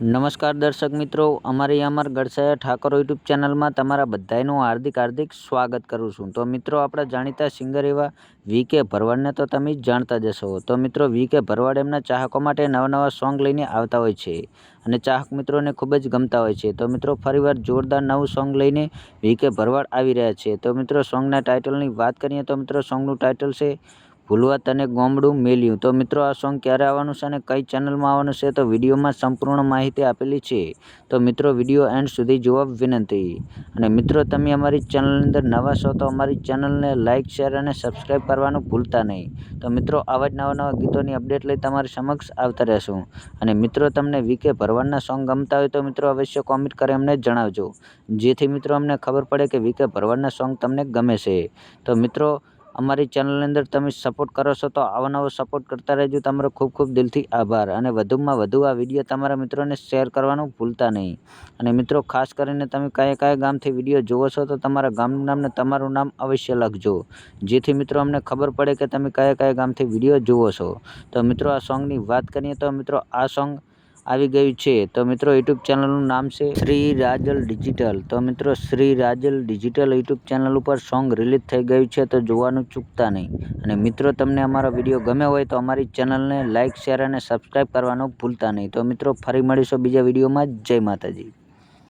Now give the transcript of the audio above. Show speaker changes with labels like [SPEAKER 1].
[SPEAKER 1] નમસ્કાર દર્શક મિત્રો, અમારી ગડસાયા ઠાકોર યુટ્યુબ ચેનલમાં તમારા બધાનું હાર્દિક સ્વાગત કરું છું। તો મિત્રો, આપણા જાણીતા સિંગર એવા વી.કે. ભરવાડને તો તમે જાણતા જ હશો। તો મિત્રો, વી.કે. ભરવાડ એમના ચાહકો માટે નવા સોંગ લઈને આવતા હોય છે અને ચાહક મિત્રોને ખૂબ જ ગમતા હોય છે। તો મિત્રો, ફરીવાર જોરદાર નવું સોંગ લઈને વી.કે. ભરવાડ આવી રહ્યા છે। તો મિત્રો, સોંગના ટાઇટલની વાત કરીએ તો મિત્રો, સોંગનું ટાઇટલ છે ભૂલવા તને ગોમડું મેલ્યું। તો મિત્રો, આ સોંગ ક્યારે આવવાનું છે અને કઈ ચેનલમાં આવવાનું છે તો વિડીયોમાં સંપૂર્ણ માહિતી આપેલી છે। તો મિત્રો, વિડીયો એન્ડ સુધી જોવા વિનંતી। અને મિત્રો, તમે અમારી ચેનલની અંદર નવા છો તો અમારી ચેનલને લાઇક, શેર અને સબસ્ક્રાઈબ કરવાનું ભૂલતા નહીં। તો મિત્રો, આવા જ નવા ગીતોની અપડેટ લઈ તમારી સમક્ષ આવતા રહેશું। અને મિત્રો, તમને વી.કે. ભરવાડના સોંગ ગમતા હોય તો મિત્રો અવશ્ય કોમેન્ટ કરી અમને જણાવજો, જેથી મિત્રો અમને ખબર પડે કે વી.કે. ભરવાડના સોંગ તમને ગમે છે। તો મિત્રો, અમારી ચેનલની અંદર તમે સપોર્ટ કરો છો તો આવો નવો સપોર્ટ કરતા રહેજો। તમારો ખૂબ ખૂબ દિલથી આભાર। અને વધુમાં વધુ આ વિડીયો તમારા મિત્રોને શેર કરવાનું ભૂલતા નહીં। અને મિત્રો, ખાસ કરીને તમે કયા ગામથી વિડીયો જુઓ છો તો તમારા ગામનું નામ ને તમારું નામ અવશ્ય લખજો, જેથી મિત્રો અમને ખબર પડે કે તમે કયા ગામથી વિડીયો જુઓ છો। તો મિત્રો, આ સોંગની વાત કરીએ તો મિત્રો, આ સોંગ આવી ગયું છે। તો મિત્રો, યુટ્યુબ ચેનલનું નામ છે શ્રી રાજલ ડિજિટલ। તો મિત્રો, Shri Rajal digital YouTube channel ઉપર સોંગ રિલીઝ થઈ ગયું છે, તો જોવાનું ચૂકતા નહીં। અને મિત્રો, તમને અમારો વિડીયો ગમે હોય તો અમારી ચેનલને લાઇક, શેર અને સબસ્ક્રાઈબ કરવાનું ભૂલતા નહીં। તો મિત્રો, ફરી મળીશું બીજા વિડીયોમાં। જય માતાજી।